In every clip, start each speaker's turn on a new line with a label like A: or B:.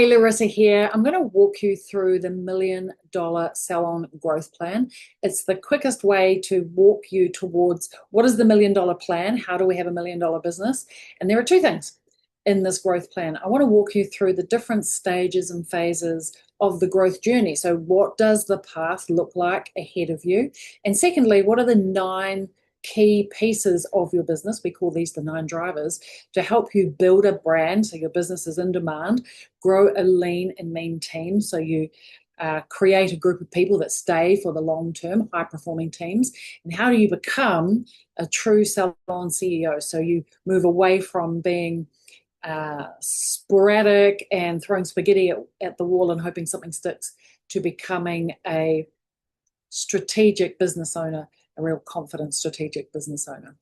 A: Larissa here. I'm going to walk you through the $1 million salon growth plan. It's the quickest way to walk you towards what is the $1 million plan? How do we have $1 million business? And there are two things in this growth plan. I want to walk you through the different stages and phases of the growth journey. So what does the path look like ahead of you? And secondly, what are the 9 key pieces of your business, we call these the 9 drivers, to help you build a brand so your business is in demand, grow a lean and mean team so you create a group of people that stay for the long term, high performing teams, and how do you become a true salon CEO so you move away from being sporadic and throwing spaghetti at the wall and hoping something sticks to becoming a strategic business owner, a real confident strategic business owner.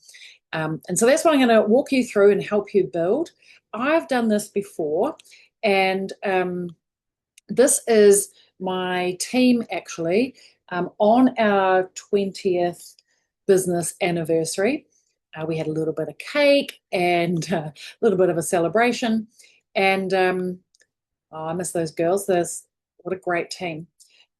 A: And so that's what I'm going to walk you through and help you build. I've done this before, and this is my team actually on our 20th business anniversary. We had a little bit of cake and a little bit of a celebration. And I miss those girls. What a great team.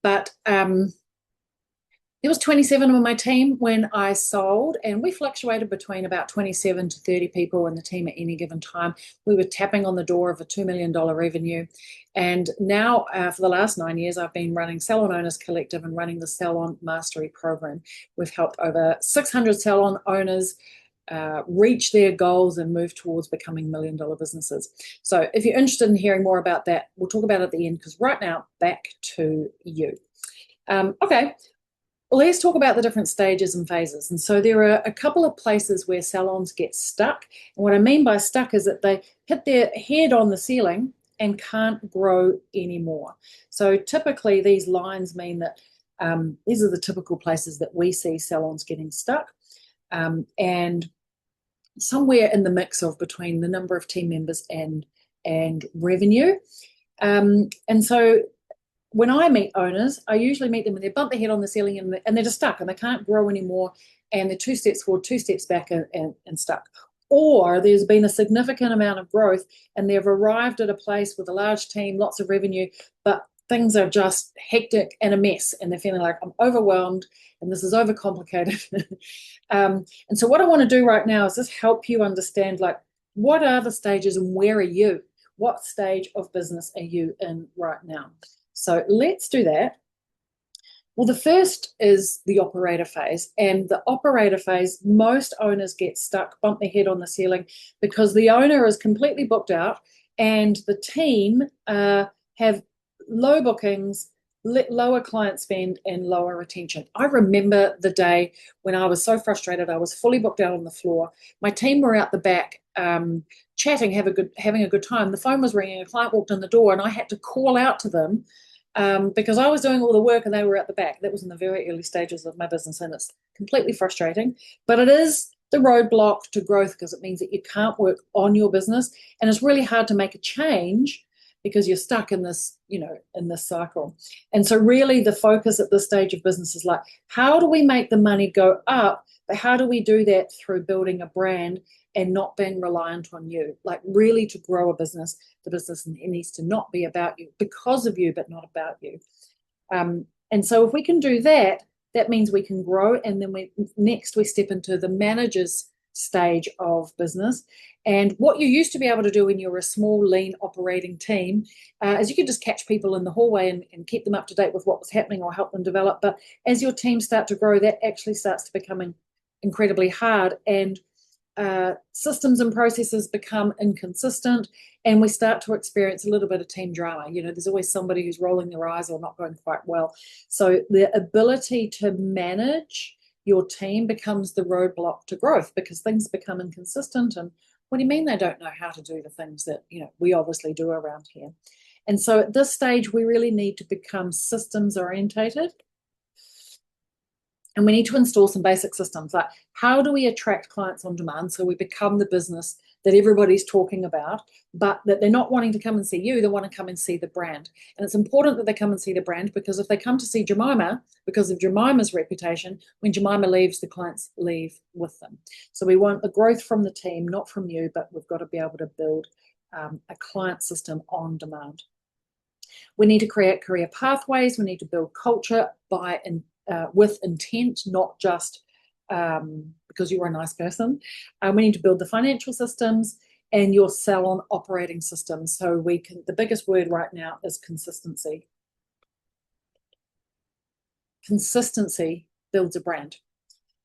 A: But there was 27 on my team when I sold, and we fluctuated between about 27 to 30 people in the team at any given time. We were tapping on the door of a $2 million revenue. And now for the last 9 years, I've been running Salon Owners Collective and running the Salon Mastery Program. We've helped over 600 salon owners reach their goals and move towards becoming $1 million businesses. So if you're interested in hearing more about that, we'll talk about it at the end, because right now, back to you. Okay. Let's talk about the different stages and phases. And so there are a couple of places where salons get stuck. And what I mean by stuck is that they hit their head on the ceiling and can't grow anymore. So typically these lines mean that these are the typical places that we see salons getting stuck. And somewhere in the mix of between the number of team members and revenue. And so when I meet owners, I usually meet them when they bump their head on the ceiling and they're just stuck and they can't grow anymore, and they're 2 steps forward, 2 steps back and stuck. Or there's been a significant amount of growth and they've arrived at a place with a large team, lots of revenue, but things are just hectic and a mess, and they're feeling like, I'm overwhelmed and this is overcomplicated. And so what I want to do right now is just help you understand, like, what are the stages and where are you? What stage of business are you in right now? So let's do that. Well, the first is the operator phase. And the operator phase, most owners get stuck, bump their head on the ceiling, because the owner is completely booked out and the team have low bookings, lower client spend, and lower retention. I remember the day when I was so frustrated. I was fully booked out on the floor. My team were out the back chatting, having a good time. The phone was ringing, a client walked in the door, and I had to call out to them because I was doing all the work and they were at the back. That was in the very early stages of my business, and it's completely frustrating. But it is the roadblock to growth, because it means that you can't work on your business, and it's really hard to make a change because you're stuck in this, in this cycle. And so really the focus at this stage of business is like, how do we make the money go up? But how do we do that through building a brand and not being reliant on you? Like, really, to grow a business, the business needs to not be about you, because of you, but not about you. And so if we can do that, that means we can grow. And then we step into the manager's stage of business. And what you used to be able to do when you were a small, lean operating team is you could just catch people in the hallway and keep them up to date with what was happening or help them develop. But as your team start to grow, that actually starts to become incredibly hard, and systems and processes become inconsistent, and we start to experience a little bit of team drama. There's always somebody who's rolling their eyes or not going quite well. So the ability to manage your team becomes the roadblock to growth, because things become inconsistent. And what do you mean they don't know how to do the things that we obviously do around here? And so at this stage, we really need to become systems orientated. And we need to install some basic systems, like, how do we attract clients on demand so we become the business that everybody's talking about, but that they're not wanting to come and see you, they want to come and see the brand. And it's important that they come and see the brand, because if they come to see Jemima because of Jemima's reputation, when Jemima leaves, the clients leave with them. So we want the growth from the team, not from you, but we've got to be able to build a client system on demand. We need to create career pathways. We need to build culture with intent, not just because you're a nice person. We need to build the financial systems and your salon operating system. So the biggest word right now is consistency. Consistency builds a brand.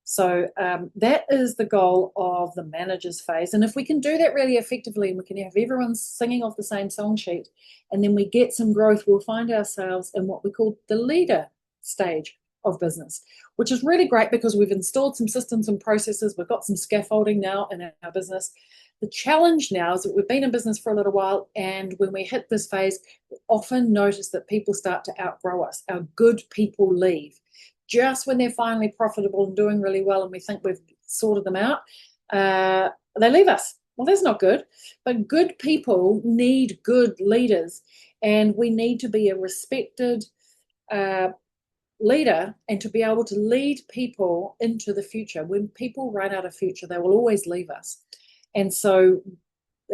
A: So that is the goal of the managers phase. And if we can do that really effectively, and we can have everyone singing off the same song sheet, and then we get some growth, we'll find ourselves in what we call the leader stage of business, which is really great because we've installed some systems and processes. We've got some scaffolding now in our business. The challenge now is that we've been in business for a little while, and when we hit this phase, we often notice that people start to outgrow us. Our good people leave. Just when they're finally profitable and doing really well and we think we've sorted them out, they leave us. Well, that's not good. But good people need good leaders, and we need to be a respected leader and to be able to lead people into the future. When people run out of future, they will always leave us. And so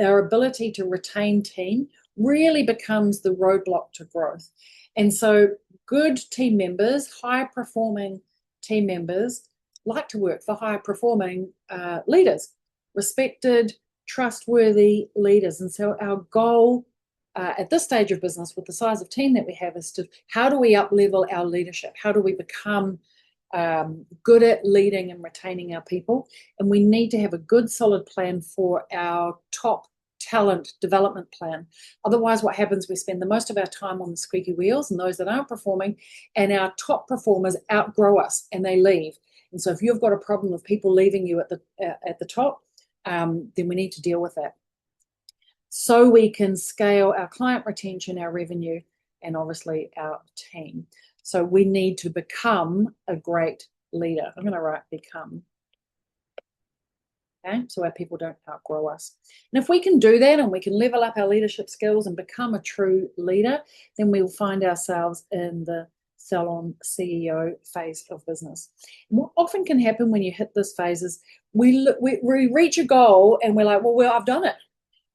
A: our ability to retain team really becomes the roadblock to growth. And so good team members, high-performing team members, like to work for high-performing leaders, respected, trustworthy leaders. And so our goal at this stage of business with the size of team that we have is to how do we up-level our leadership? How do we become good at leading and retaining our people? And we need to have a good, solid plan for our top talent development plan. Otherwise, what happens, we spend the most of our time on the squeaky wheels and those that aren't performing, and our top performers outgrow us and they leave. And so if you've got a problem of people leaving you at the top, then we need to deal with that. So we can scale our client retention, our revenue, and obviously our team. So we need to become a great leader. I'm going to write become. Okay, so our people don't outgrow us. And if we can do that and we can level up our leadership skills and become a true leader, then we'll find ourselves in the Salon CEO phase of business. And what often can happen when you hit this phase is we reach a goal and we're like, well, I've done it.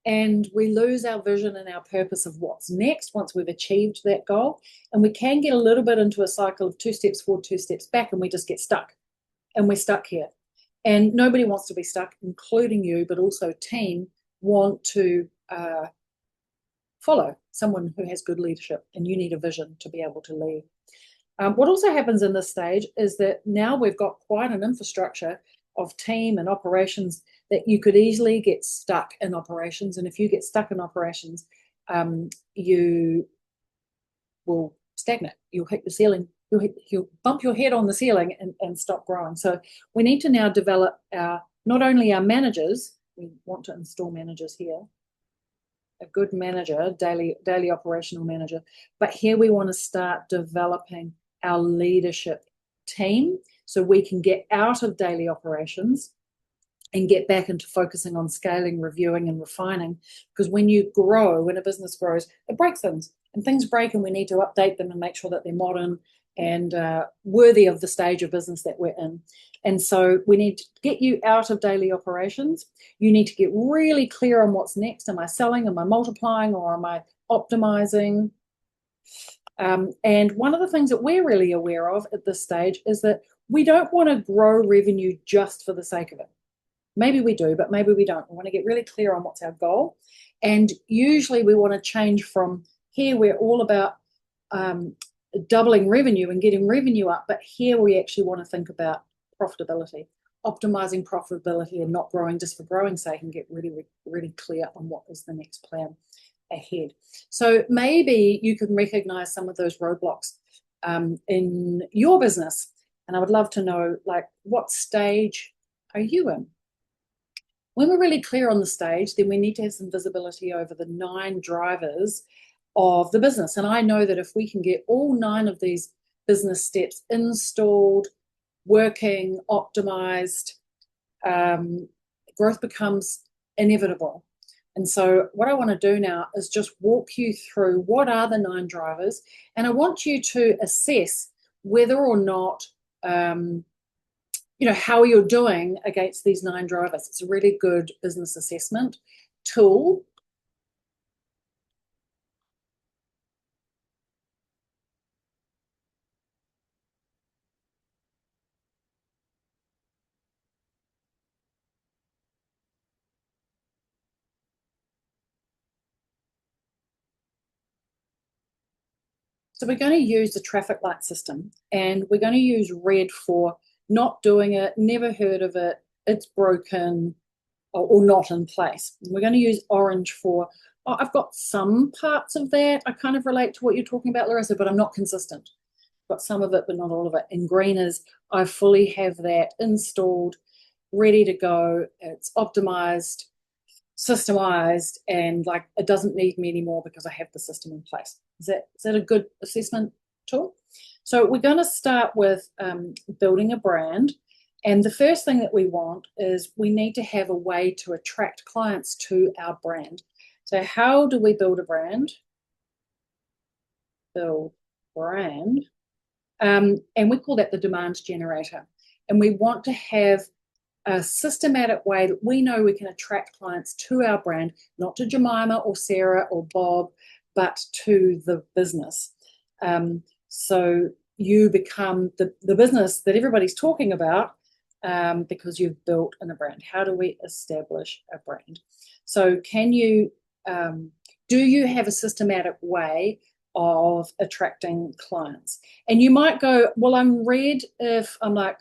A: And we lose our vision and our purpose of what's next once we've achieved that goal. And we can get a little bit into a cycle of 2 steps forward, 2 steps back, and we just get stuck. And we're stuck here. And nobody wants to be stuck, including you, but also team want to follow someone who has good leadership, and you need a vision to be able to lead. What also happens in this stage is that now we've got quite an infrastructure of team and operations that you could easily get stuck in operations. And if you get stuck in operations, you will stagnate. You'll hit the ceiling. You'll bump your head on the ceiling and stop growing. So we need to now develop not only our managers, we want to install managers here, a good manager, daily operational manager, but here we want to start developing our leadership team so we can get out of daily operations and get back into focusing on scaling, reviewing, and refining. Because when you grow, when a business grows, it breaks things. And things break, and we need to update them and make sure that they're modern and worthy of the stage of business that we're in. And so we need to get you out of daily operations. You need to get really clear on what's next. Am I selling? Am I multiplying? Or am I optimizing? And one of the things that we're really aware of at this stage is that we don't want to grow revenue just for the sake of it. Maybe we do, but maybe we don't. We want to get really clear on what's our goal. And usually we want to change from here, we're all about doubling revenue and getting revenue up, but here we actually want to think about profitability, optimizing profitability and not growing just for growing's sake, and get really, really clear on what is the next plan ahead. So maybe you can recognize some of those roadblocks in your business. And I would love to know, like, what stage are you in? When we're really clear on the stage, then we need to have some visibility over the 9 drivers of the business. And I know that if we can get all 9 of these business steps installed, working, optimized, growth becomes inevitable. And so what I want to do now is just walk you through what are the 9 drivers. And I want you to assess whether or not how you're doing against these 9 drivers. It's a really good business assessment tool. So we're going to use the traffic light system, and we're going to use red for not doing it, never heard of it, it's broken, or not in place. We're going to use orange for, oh, I've got some parts of that. I kind of relate to what you're talking about, Larissa, but I'm not consistent. I've got some of it, but not all of it. And green is, I fully have that installed, ready to go. It's optimized, systemized, and like it doesn't need me anymore because I have the system in place. Is that a good assessment tool? So we're going to start with building a brand. And the first thing that we want is we need to have a way to attract clients to our brand. So how do we build a brand? Build brand. And we call that the demand generator. And we want to have a systematic way that we know we can attract clients to our brand, not to Jemima or Sarah or Bob, but to the business. So you become the business that everybody's talking about because you've built in a brand. How do we establish a brand? So can you, do you have a systematic way of attracting clients? And you might go, well, I'm red if I'm like,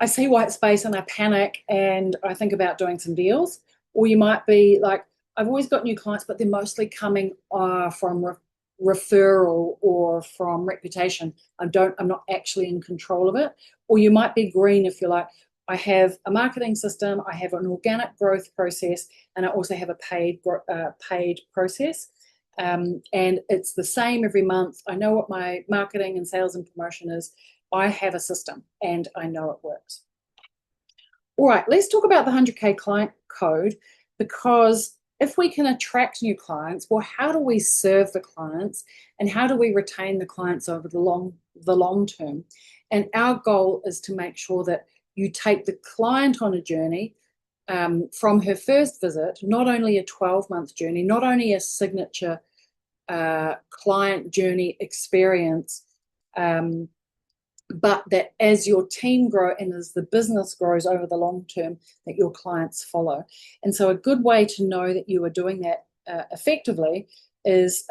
A: I see white space and I panic and I think about doing some deals. Or you might be like, I've always got new clients, but they're mostly coming from referral or from reputation. I'm not actually in control of it. Or you might be green if you're like, I have a marketing system, I have an organic growth process, and I also have a paid process. And it's the same every month. I know what my marketing and sales and promotion is. I have a system and I know it works. All right, let's talk about the 100K client code, because if we can attract new clients, well, how do we serve the clients and how do we retain the clients over the long term? And our goal is to make sure that you take the client on a journey from her first visit, not only a 12-month journey, not only a signature client journey experience, but that as your team grow and as the business grows over the long term, that your clients follow. And so a good way to know that you are doing that effectively is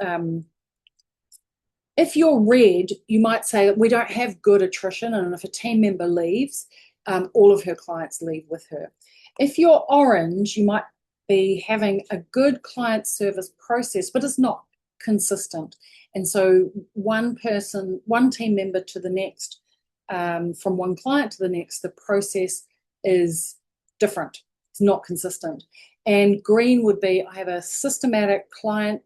A: if you're red, you might say that we don't have good attrition, and if a team member leaves, all of her clients leave with her. If you're orange, you might be having a good client service process, but it's not consistent. And so one team member to the next, from one client to the next, the process is different. It's not consistent. And green would be, I have a systematic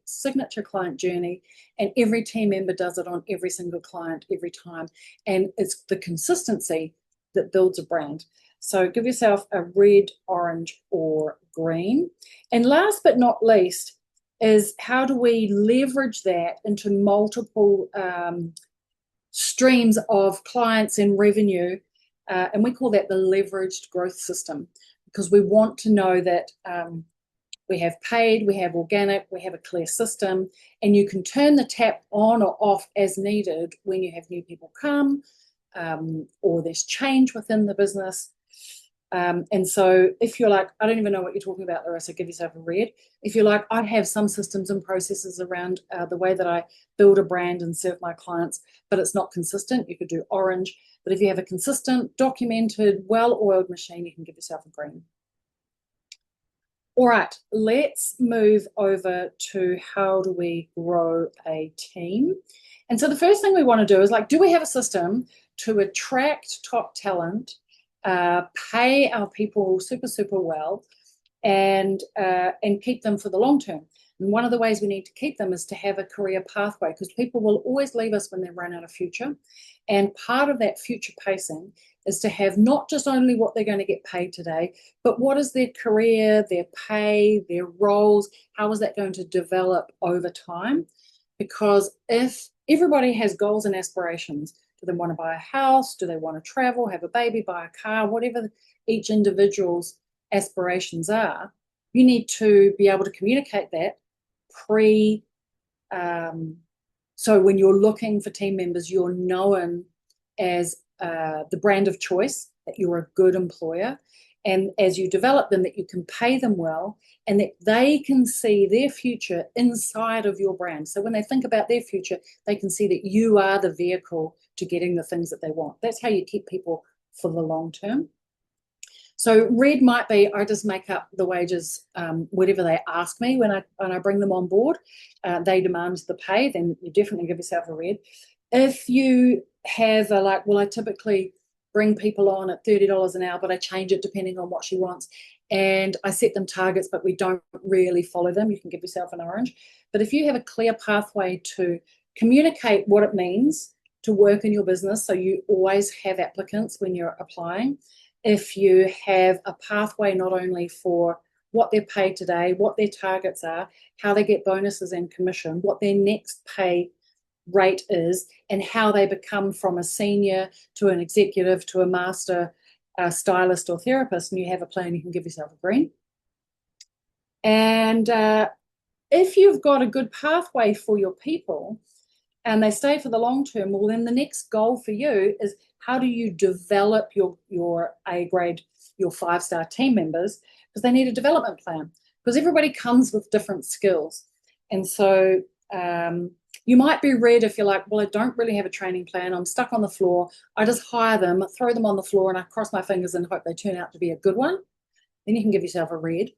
A: signature client journey, and every team member does it on every single client every time. And it's the consistency that builds a brand. So give yourself a red, orange, or green. And last but not least is, how do we leverage that into multiple streams of clients and revenue? And we call that the leveraged growth system, because we want to know that we have paid, we have organic, we have a clear system, and you can turn the tap on or off as needed when you have new people come, or there's change within the business. And so if you're like, I don't even know what you're talking about, Larissa, give yourself a red. If you're like, I have some systems and processes around the way that I build a brand and serve my clients, but it's not consistent, you could do orange. But if you have a consistent, documented, well-oiled machine, you can give yourself a green. All right, let's move over to how do we grow a team. And so the first thing we want to do is, like, do we have a system to attract top talent, pay our people super, super well, and keep them for the long term? And one of the ways we need to keep them is to have a career pathway, because people will always leave us when they run out of future. And part of that future pacing is to have not just only what they're going to get paid today, but what is their career, their pay, their roles, how is that going to develop over time? Because if everybody has goals and aspirations, do they want to buy a house? Do they want to travel, have a baby, buy a car? Whatever each individual's aspirations are, you need to be able to communicate that so when you're looking for team members, you're known as the brand of choice, that you're a good employer. And as you develop them, that you can pay them well and that they can see their future inside of your brand. So when they think about their future, they can see that you are the vehicle to getting the things that they want. That's how you keep people for the long term. So red might be, I just make up the wages, whatever they ask me when I bring them on board. They demand the pay, then you definitely give yourself a red. If you have a like, well, I typically bring people on at $30 an hour, but I change it depending on what she wants. And I set them targets, but we don't really follow them. You can give yourself an orange. But if you have a clear pathway to communicate what it means to work in your business, so you always have applicants when you're applying, if you have a pathway not only for what they're paid today, what their targets are, how they get bonuses and commission, what their next pay rate is, and how they become from a senior to an executive to a master stylist or therapist, and you have a plan, you can give yourself a green. And if you've got a good pathway for your people and they stay for the long term, well, then the next goal for you is how do you develop your A grade, your 5-star team members, because they need a development plan, because everybody comes with different skills. And so you might be red if you're like, well, I don't really have a training plan. I'm stuck on the floor. I just hire them, throw them on the floor, and I cross my fingers and hope they turn out to be a good one. Then you can give yourself a red.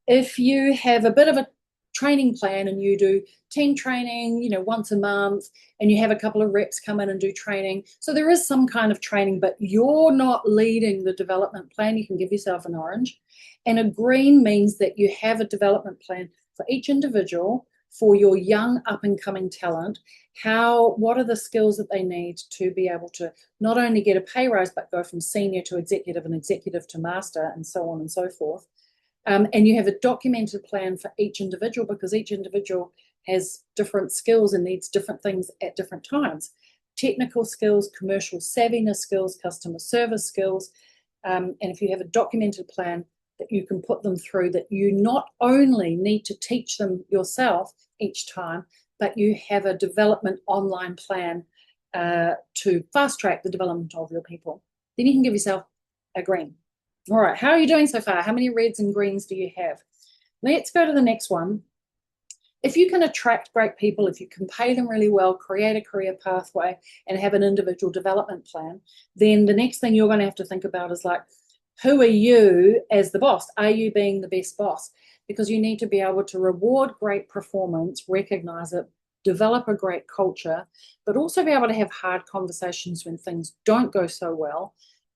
A: If you have a bit of a training plan and you do team training, once a month, and you have a couple of reps come in and do training, so there is some kind of training, but you're not leading the development plan, you can give yourself an orange. And a green means that you have a development plan for each individual, for your young up-and-coming talent, what are the skills that they need to be able to not only get a pay rise, but go from senior to executive and executive to master, and so on and so forth. And you have a documented plan for each individual, because each individual has different skills and needs different things at different times. Technical skills, commercial savviness skills, customer service skills. And if you have a documented plan that you can put them through, that you not only need to teach them yourself each time, but you have a development online plan to fast track the development of your people, then you can give yourself a green. All right, how are you doing so far? How many reds and greens do you have? Let's go to the next one. If you can attract great people, if you can pay them really well, create a career pathway, and have an individual development plan, then the next thing you're going to have to think about is like, who are you as the boss? Are you being the best boss? Because you need to be able to reward great performance, recognize it, develop a great culture, but also be able to have hard conversations when things don't go so well,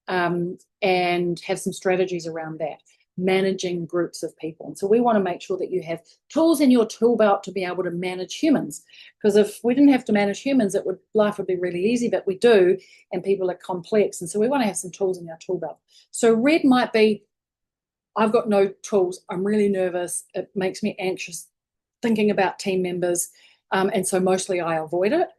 A: and have some strategies around that, managing groups of people. And so we want to make sure that you have tools in your tool belt to be able to manage humans, because if we didn't have to manage humans, life would be really easy, but we do, and people are complex. And so we want to have some tools in our tool belt. So red might be, I've got no tools, I'm really nervous, it makes me anxious thinking about team members, and so mostly I avoid it.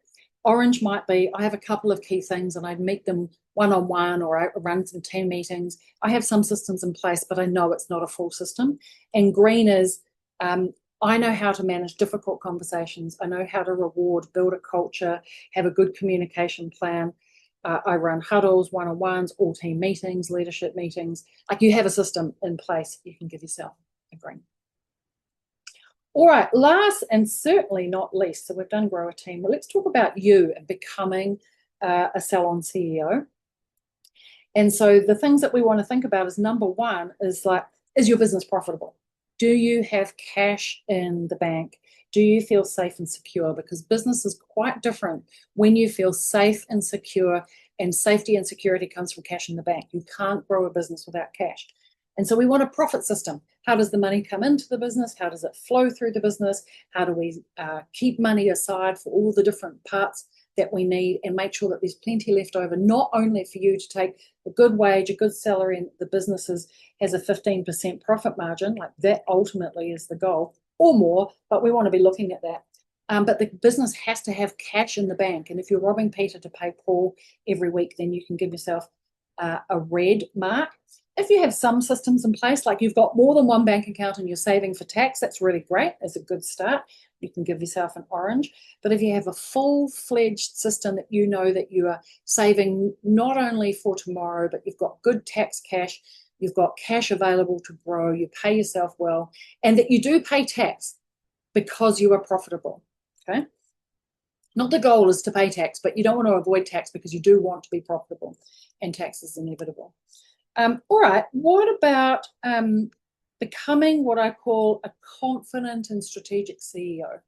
A: Orange might be, I have a couple of key things and I meet them one-on-one, or I run some team meetings. I have some systems in place, but I know it's not a full system. And green is, I know how to manage difficult conversations. I know how to reward, build a culture, have a good communication plan. I run huddles, one-on-ones, all team meetings, leadership meetings. Like, you have a system in place, you can give yourself a green. All right, last and certainly not least, so we've done grow a team, but let's talk about you and becoming a salon CEO. And so the things that we want to think about is, number one is like, is your business profitable? Do you have cash in the bank? Do you feel safe and secure? Because business is quite different when you feel safe and secure, and safety and security comes from cash in the bank. You can't grow a business without cash. And so we want a profit system. How does the money come into the business? How does it flow through the business? How do we keep money aside for all the different parts that we need, and make sure that there's plenty left over, not only for you to take a good wage, a good salary, and the business has a 15% profit margin, like that ultimately is the goal, or more, but we want to be looking at that. But the business has to have cash in the bank. And if you're robbing Peter to pay Paul every week, then you can give yourself a red mark. If you have some systems in place, like you've got more than one bank account and you're saving for tax, that's really great. It's a good start. You can give yourself an orange. But if you have a full-fledged system that you know that you are saving not only for tomorrow, but you've got good tax cash, you've got cash available to grow, you pay yourself well, and that you do pay tax because you are profitable, okay? Not the goal is to pay tax, but you don't want to avoid tax because you do want to be profitable, and tax is inevitable. All right, what about becoming what I call a confident and strategic CEO?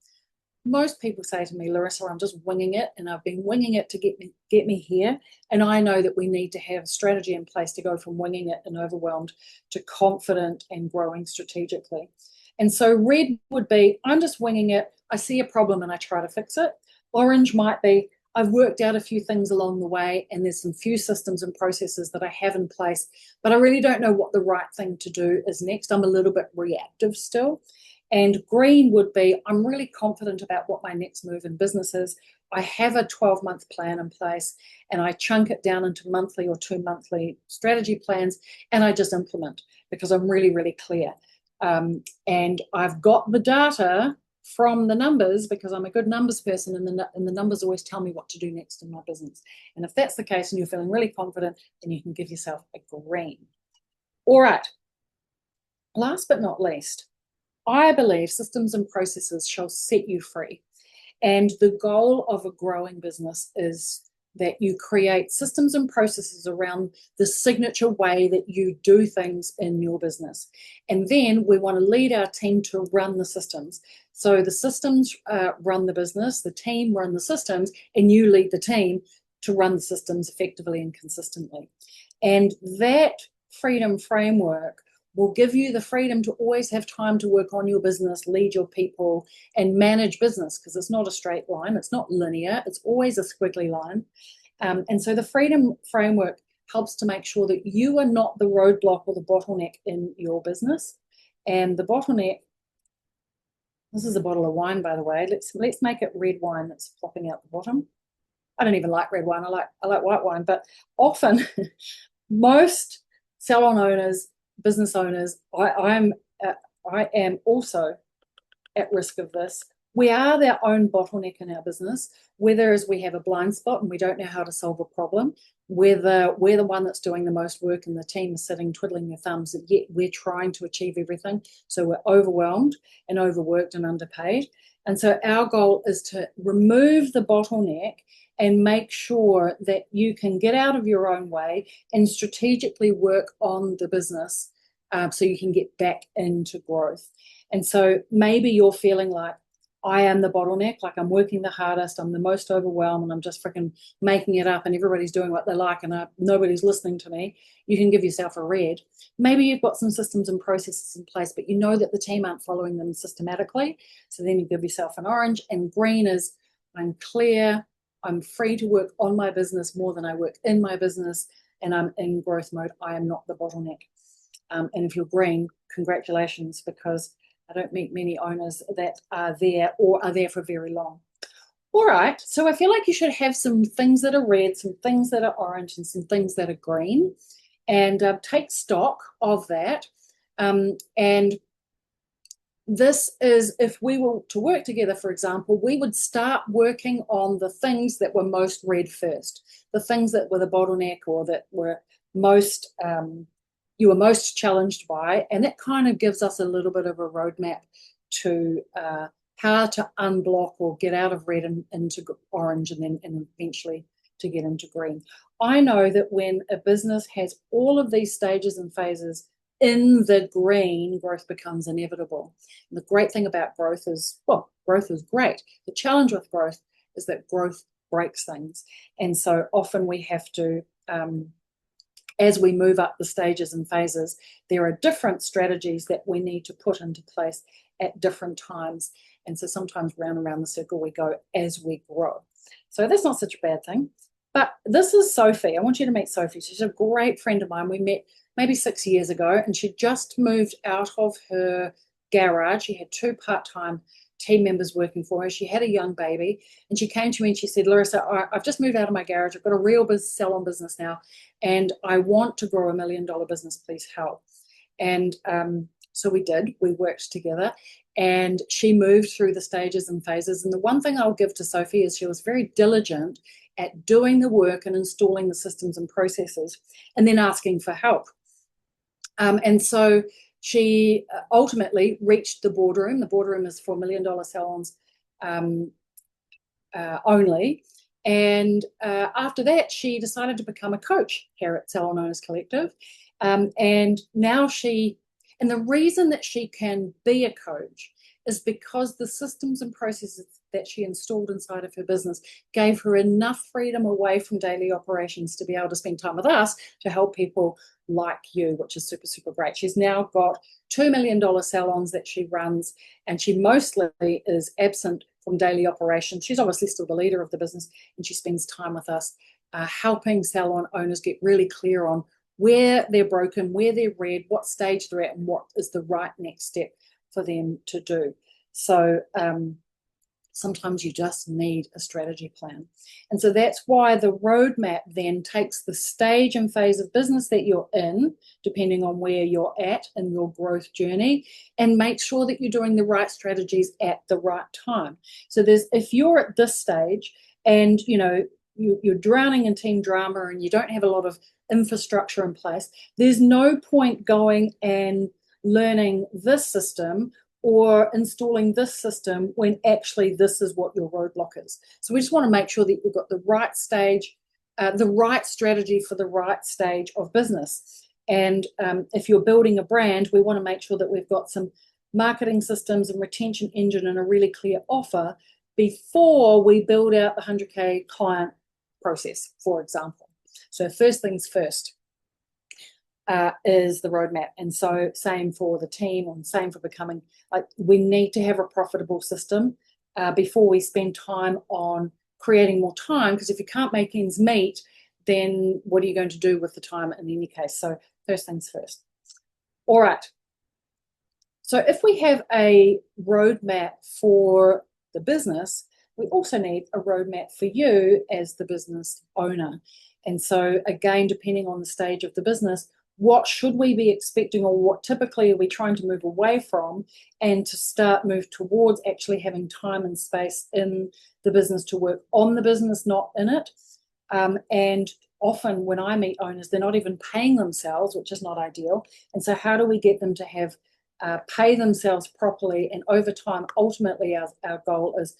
A: Most people say to me, Larissa, I'm just winging it, and I've been winging it to get me here. And I know that we need to have strategy in place to go from winging it and overwhelmed to confident and growing strategically. And so red would be, I'm just winging it. I see a problem and I try to fix it. Orange might be, I've worked out a few things along the way, and there's some few systems and processes that I have in place, but I really don't know what the right thing to do is next. I'm a little bit reactive still. And green would be, I'm really confident about what my next move in business is. I have a 12-month plan in place, and I chunk it down into monthly or 2-monthly strategy plans, and I just implement because I'm really, really clear. And I've got the data from the numbers because I'm a good numbers person, and the numbers always tell me what to do next in my business. And if that's the case and you're feeling really confident, then you can give yourself a green. All right. Last but not least, I believe systems and processes shall set you free. And the goal of a growing business is that you create systems and processes around the signature way that you do things in your business. And then we want to lead our team to run the systems. So the systems run the business, the team run the systems, and you lead the team to run the systems effectively and consistently. And that freedom framework will give you the freedom to always have time to work on your business, lead your people, and manage business, because it's not a straight line, it's not linear, it's always a squiggly line. And so the freedom framework helps to make sure that you are not the roadblock or the bottleneck in your business. And the bottleneck, this is a bottle of wine, by the way. Let's make it red wine that's flopping out the bottom. I don't even like red wine. I like white wine, but often most salon owners, business owners, I am also at risk of this. We are their own bottleneck in our business, whether as we have a blind spot and we don't know how to solve a problem, whether we're the one that's doing the most work and the team is sitting twiddling their thumbs, and yet we're trying to achieve everything. So we're overwhelmed and overworked and underpaid. And so our goal is to remove the bottleneck and make sure that you can get out of your own way and strategically work on the business so you can get back into growth. And so maybe you're feeling like, I am the bottleneck, like I'm working the hardest, I'm the most overwhelmed, and I'm just freaking making it up, and everybody's doing what they like, and nobody's listening to me. You can give yourself a red. Maybe you've got some systems and processes in place, but you know that the team aren't following them systematically. So then you give yourself an orange. And green is, I'm clear, I'm free to work on my business more than I work in my business, and I'm in growth mode. I am not the bottleneck. And if you're green, congratulations, because I don't meet many owners that are there or are there for very long. All right, so I feel like you should have some things that are red, some things that are orange, and some things that are green, and take stock of that. And this is, if we were to work together, for example, we would start working on the things that were most red first, the things that were the bottleneck or that were most you were most challenged by, and that kind of gives us a little bit of a roadmap to how to unblock or get out of red and into orange, and eventually to get into green. I know that when a business has all of these stages and phases in the green, growth becomes inevitable. And the great thing about growth is, well, growth is great. The challenge with growth is that growth breaks things. And so often we have to, as we move up the stages and phases, there are different strategies that we need to put into place at different times. And so sometimes round and round the circle we go as we grow. So that's not such a bad thing. But this is Sophie. I want you to meet Sophie. She's a great friend of mine. We met maybe 6 years ago, and she just moved out of her garage. She had 2 part-time team members working for her. She had a young baby, and she came to me and she said, Larissa, I've just moved out of my garage. I've got a real salon business now, and I want to grow $1 million business. Please help. And so we did. We worked together, and she moved through the stages and phases. And the one thing I'll give to Sophie is she was very diligent at doing the work and installing the systems and processes, and then asking for help. And so she ultimately reached the boardroom. The boardroom is for $1 million salons only. And after that, she decided to become a coach here at Salon Owners Collective. And now and the reason that she can be a coach is because the systems and processes that she installed inside of her business gave her enough freedom away from daily operations to be able to spend time with us to help people like you, which is super, super great. She's now got $2 million salons that she runs, and she mostly is absent from daily operations. She's obviously still the leader of the business, and she spends time with us helping salon owners get really clear on where they're broken, where they're red, what stage they're at, and what is the right next step for them to do. So sometimes you just need a strategy plan. And so that's why the roadmap then takes the stage and phase of business that you're in, depending on where you're at in your growth journey, and make sure that you're doing the right strategies at the right time. So if you're at this stage and you're drowning in team drama and you don't have a lot of infrastructure in place, there's no point going and learning this system or installing this system when actually this is what your roadblock is. So we just want to make sure that you've got the right stage, the right strategy for the right stage of business. And if you're building a brand, we want to make sure that we've got some marketing systems and retention engine and a really clear offer before we build out the 100K client process, for example. So first things first. Is the roadmap. And so same for the team, and same for becoming, we need to have a profitable system before we spend time on creating more time, because if you can't make ends meet, then what are you going to do with the time in any case? So first things first. All right. So if we have a roadmap for the business, we also need a roadmap for you as the business owner. And so again, depending on the stage of the business, what should we be expecting, or what typically are we trying to move away from, and to move towards actually having time and space in the business to work on the business, not in it. And often when I meet owners, they're not even paying themselves, which is not ideal. And so how do we get them to have pay themselves properly? And over time, ultimately our goal is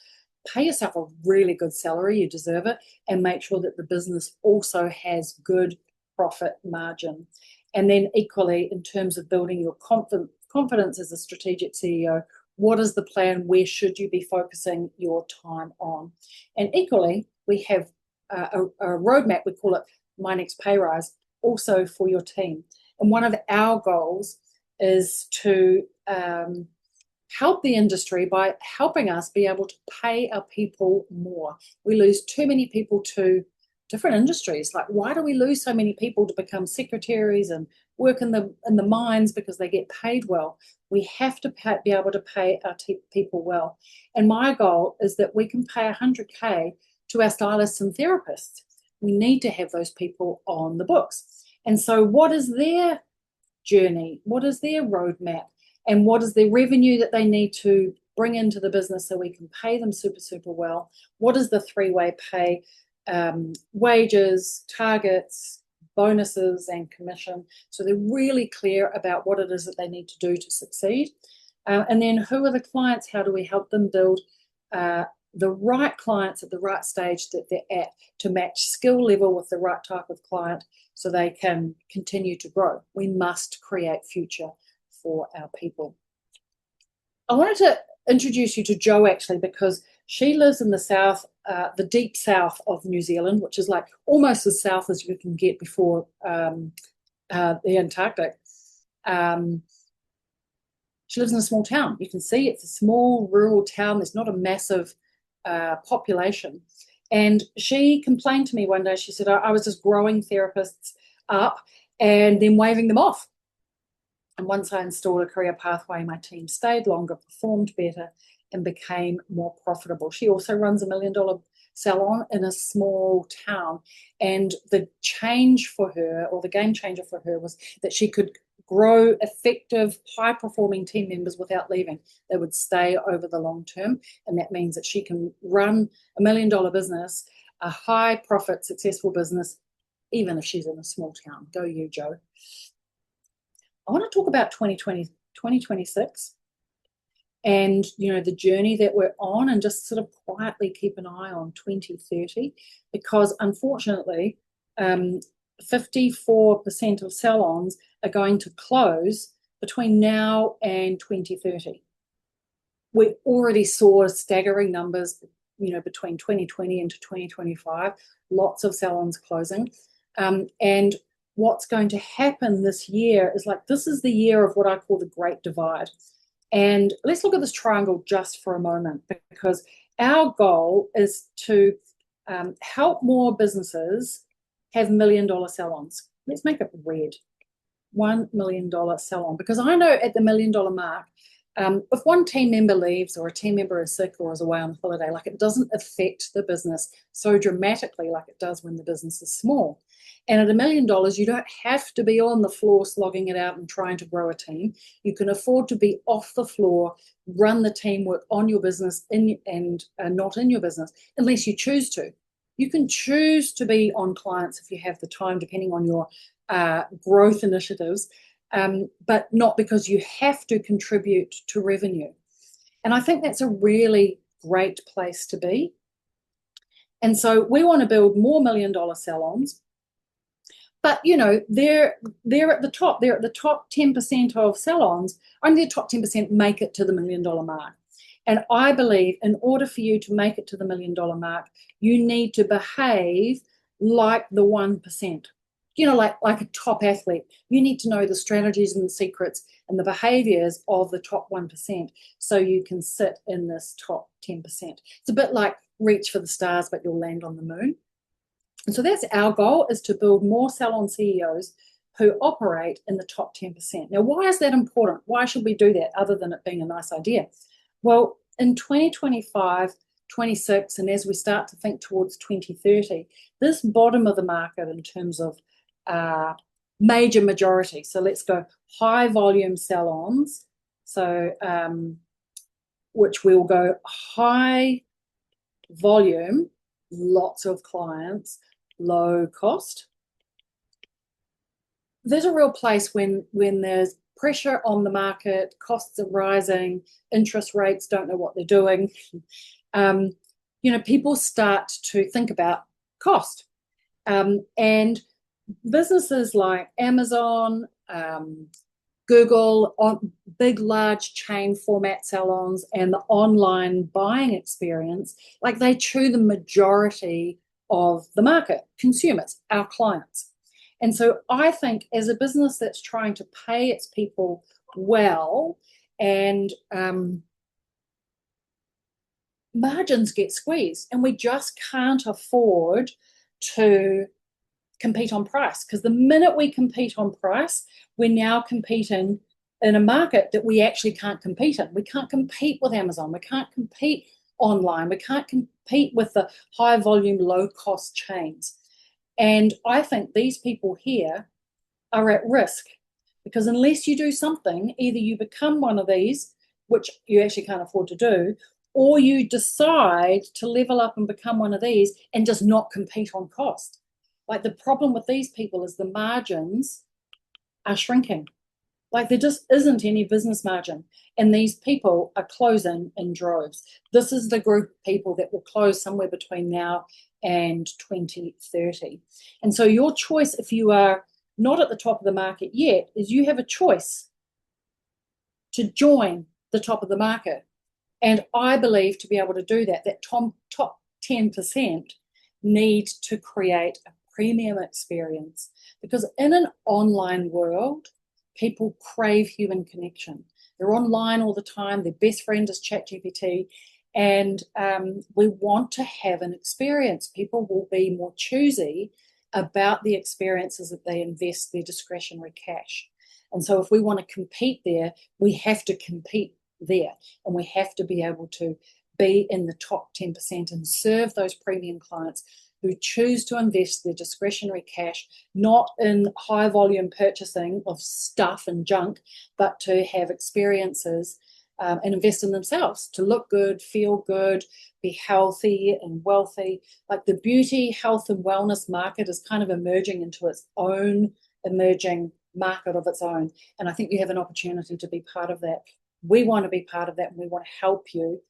A: pay yourself a really good salary, you deserve it, and make sure that the business also has good profit margin. And then equally, in terms of building your confidence as a strategic CEO, what is the plan? Where should you be focusing your time on? And equally, we have a roadmap, we call it My Next Pay Rise, also for your team. And one of our goals is to help the industry by helping us be able to pay our people more. We lose too many people to different industries. Like, why do we lose so many people to become secretaries and work in the mines? Because they get paid well. We have to be able to pay our people well. And my goal is that we can pay 100K to our stylists and therapists. We need to have those people on the books. And so what is their journey? What is their roadmap? And what is the revenue that they need to bring into the business so we can pay them super, super well? What is the three-way pay? Wages, targets, bonuses, and commission. So they're really clear about what it is that they need to do to succeed. And then who are the clients? How do we help them build the right clients at the right stage that they're at to match skill level with the right type of client so they can continue to grow? We must create future for our people. I wanted to introduce you to Jo, actually, because she lives in the south, the deep south of New Zealand, which is like almost as south as you can get before the Antarctic. She lives in a small town. You can see it's a small rural town. There's not a massive population. And she complained to me one day. She said, I was just growing therapists up and then waving them off. And once I installed a career pathway, my team stayed longer, performed better, and became more profitable. She also runs $1 million salon in a small town. And the change for her, or the game changer for her, was that she could grow effective, high-performing team members without leaving. They would stay over the long term. And that means that she can run $1 million business, a high-profit, successful business, even if she's in a small town. Go you, Jo. I want to talk about 2026 and, the journey that we're on, and just sort of quietly keep an eye on 2030, because unfortunately, 54% of salons are going to close between now and 2030. We already saw staggering numbers, between 2020 and 2025, lots of salons closing. And what's going to happen this year is, this is the year of what I call the Great Divide. And let's look at this triangle just for a moment, because our goal is to help more businesses have $1 million salons. Let's make it red. $1 million salon. Because I know at the $1 million mark, if one team member leaves, or a team member is sick or is away on holiday, it doesn't affect the business so dramatically like it does when the business is small. And at $1 million, you don't have to be on the floor slogging it out and trying to grow a team. You can afford to be off the floor, run the teamwork on your business and not in your business, unless you choose to. You can choose to be on clients if you have the time, depending on your growth initiatives, but not because you have to contribute to revenue. And I think that's a really great place to be. And so we want to build more $1 million salons. But, they're at the top. They're at the top 10% of salons. Only the top 10% make it to the $1 million mark. And I believe in order for you to make it to the $1 million mark, you need to behave like the 1%. Like a top athlete. You need to know the strategies and the secrets and the behaviors of the top 1%, so you can sit in this top 10%. It's a bit like reach for the stars, but you'll land on the moon. And so that's our goal, is to build more salon CEOs who operate in the top 10%. Now, why is that important? Why should we do that, other than it being a nice idea? Well, in 2025, 26, and as we start to think towards 2030, this bottom of the market in terms of major majority. So let's go high volume salons. So which will go high volume, lots of clients, low cost. There's a real place when there's pressure on the market, costs are rising, interest rates don't know what they're doing. People start to think about cost. And businesses like Amazon, Google, big, large chain format salons, and the online buying experience, they chew the majority of the market, consumers, our clients. And so I think as a business that's trying to pay its people well, and margins get squeezed, and we just can't afford to compete on price, because the minute we compete on price, we're now competing in a market that we actually can't compete in. We can't compete with Amazon. We can't compete online. We can't compete with the high volume, low cost chains. And I think these people here are at risk, because unless you do something, either you become one of these, which you actually can't afford to do, or you decide to level up and become one of these and just not compete on cost. The problem with these people is the margins are shrinking. There just isn't any business margin. And these people are closing in droves. This is the group of people that will close somewhere between now and 2030. And so your choice, if you are not at the top of the market yet, is you have a choice to join the top of the market. And I believe to be able to do that, that top 10% need to create a premium experience, because in an online world, people crave human connection. They're online all the time. Their best friend is ChatGPT, and we want to have an experience. People will be more choosy about the experiences that they invest their discretionary cash. And so if we want to compete there, we have to compete there, and we have to be able to be in the top 10% and serve those premium clients who choose to invest their discretionary cash, not in high volume purchasing of stuff and junk, but to have experiences and invest in themselves, to look good, feel good, be healthy and wealthy. The beauty, health and wellness market is kind of emerging into its own emerging market of its own. And I think you have an opportunity to be part of that. We want to be part of that, and we want to help you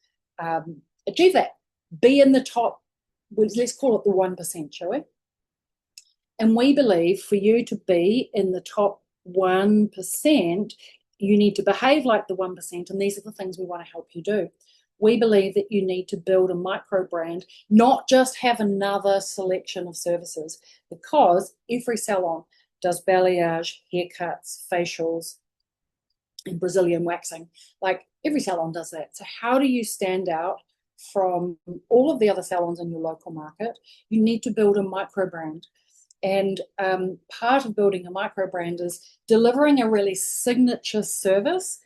A: achieve that. Be in the top, let's call it the 1%, shall we? And we believe for you to be in the top 1%, you need to behave like the 1%, and these are the things we want to help you do. We believe that you need to build a micro brand, not just have another selection of services, because every salon does balayage, haircuts, facials, and Brazilian waxing. Like every salon does that. So how do you stand out from all of the other salons in your local market? You need to build a micro brand. And part of building a micro brand is delivering a really signature service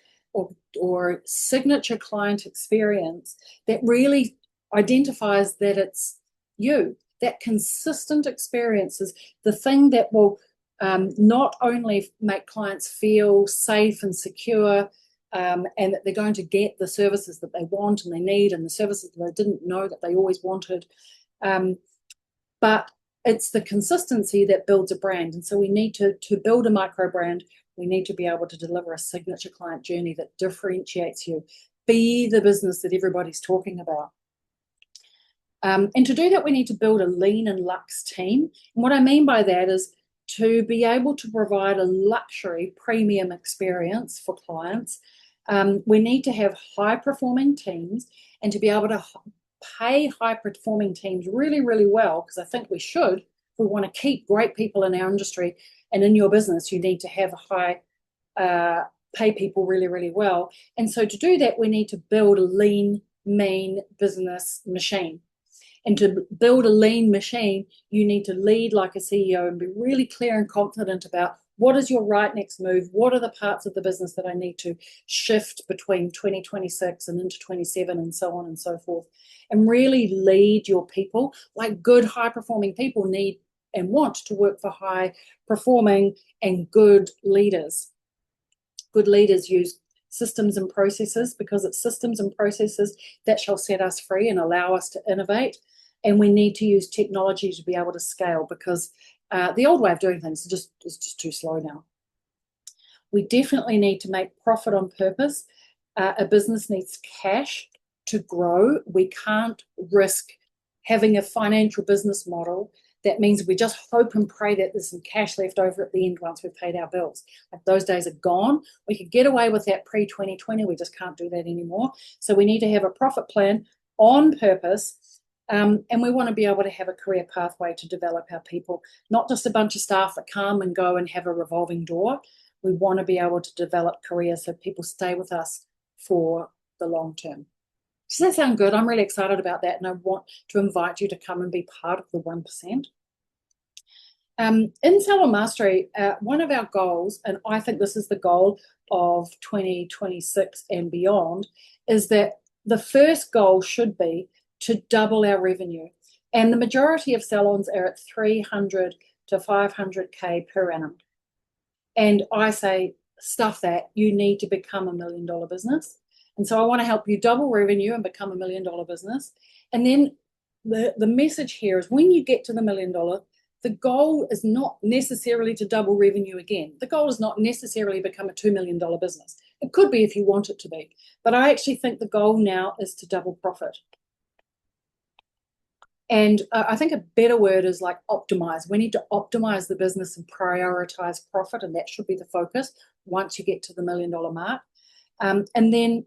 A: or signature client experience that really identifies that it's you. That consistent experience is the thing that will not only make clients feel safe and secure, and that they're going to get the services that they want and they need, and the services that they didn't know that they always wanted, but it's the consistency that builds a brand. And so we need to build a micro brand. We need to be able to deliver a signature client journey that differentiates you. Be the business that everybody's talking about. And to do that, we need to build a lean and luxe team. And what I mean by that is to be able to provide a luxury premium experience for clients. We need to have high-performing teams, and to be able to pay high-performing teams really, really well, because I think we should. If we want to keep great people in our industry and in your business, you need to have pay people really, really well. And so to do that, we need to build a lean, mean business machine. And to build a lean machine, you need to lead like a CEO and be really clear and confident about what is your right next move, what are the parts of the business that I need to shift between 2026 and into 27 and so on and so forth. And really lead your people. Like good high-performing people need and want to work for high-performing and good leaders. Good leaders use systems and processes, because it's systems and processes that shall set us free and allow us to innovate. And we need to use technology to be able to scale, because the old way of doing things is just too slow now. We definitely need to make profit on purpose. A business needs cash to grow. We can't risk having a financial business model that means we just hope and pray that there's some cash left over at the end once we've paid our bills. Like those days are gone. We could get away with that pre-2020. We just can't do that anymore. So we need to have a profit plan on purpose. And we want to be able to have a career pathway to develop our people, not just a bunch of staff that come and go and have a revolving door. We want to be able to develop careers so people stay with us for the long term. Does that sound good? I'm really excited about that, and I want to invite you to come and be part of the 1%. In Salon Mastery, one of our goals, and I think this is the goal of 2026 and beyond, is that the first goal should be to double our revenue. And the majority of salons are at 300 to 500K per annum. And I say, stuff that, you need to become $1 million business. And so I want to help you double revenue and become $1 million business. And then the message here is when you get to the $1 million, the goal is not necessarily to double revenue again. The goal is not necessarily become a $2 million business. It could be if you want it to be. But I actually think the goal now is to double profit. And I think a better word is like optimize. We need to optimize the business and prioritize profit, and that should be the focus once you get to the $1 million mark. And then,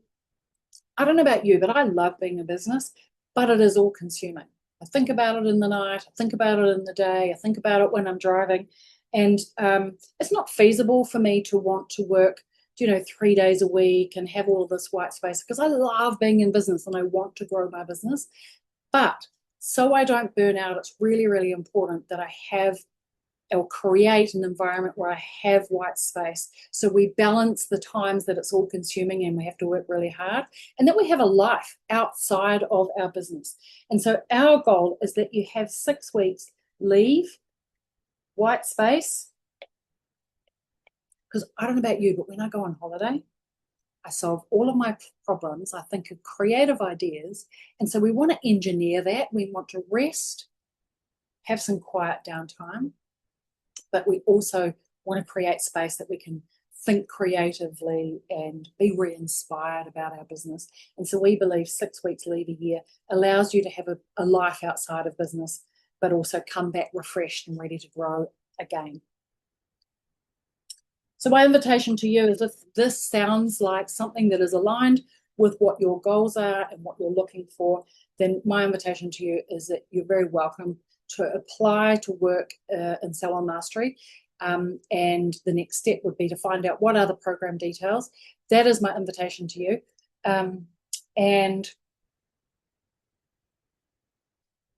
A: I don't know about you, but I love being a business, but it is all consuming. I think about it in the night, I think about it in the day, I think about it when I'm driving. And it's not feasible for me to want to work 3 days a week and have all of this white space, because I love being in business and I want to grow my business. But so I don't burn out, it's really, really important that I have or create an environment where I have white space. So we balance the times that it's all consuming and we have to work really hard, and that we have a life outside of our business. And so our goal is that you have 6 weeks leave, white space, because I don't know about you, but when I go on holiday, I solve all of my problems. I think of creative ideas. And so we want to engineer that. We want to rest, have some quiet downtime, but we also want to create space that we can think creatively and be re-inspired about our business. And so we believe 6 weeks leave a year allows you to have a life outside of business, but also come back refreshed and ready to grow again. So my invitation to you is, if this sounds like something that is aligned with what your goals are and what you're looking for, then my invitation to you is that you're very welcome to apply to work in Salon Mastery. And the next step would be to find out what are the program details. That is my invitation to you. And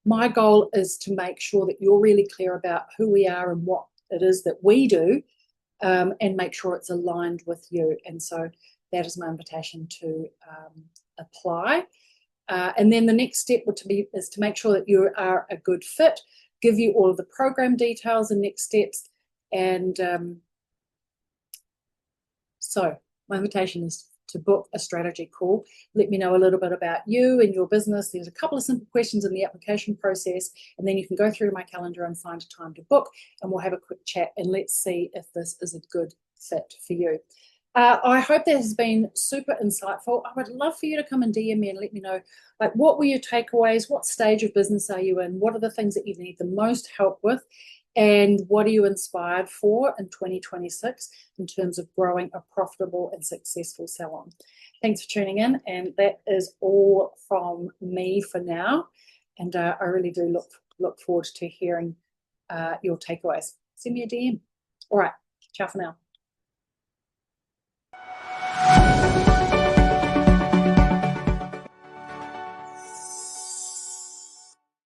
A: my goal is to make sure that you're really clear about who we are and what it is that we do, and make sure it's aligned with you. And so that is my invitation to apply. And then the next step is to make sure that you are a good fit, give you all of the program details and next steps. And so my invitation is to book a strategy call. Let me know a little bit about you and your business. There's a couple of simple questions in the application process, and then you can go through my calendar and find a time to book, and we'll have a quick chat and let's see if this is a good fit for you. I hope that has been super insightful. I would love for you to come and DM me and let me know, like, what were your takeaways? What stage of business are you in? What are the things that you need the most help with? And what are you inspired for in 2026 in terms of growing a profitable and successful salon? Thanks for tuning in. And that is all from me for now. And I really do look forward to hearing your takeaways. Send me a DM. All right. Ciao for now.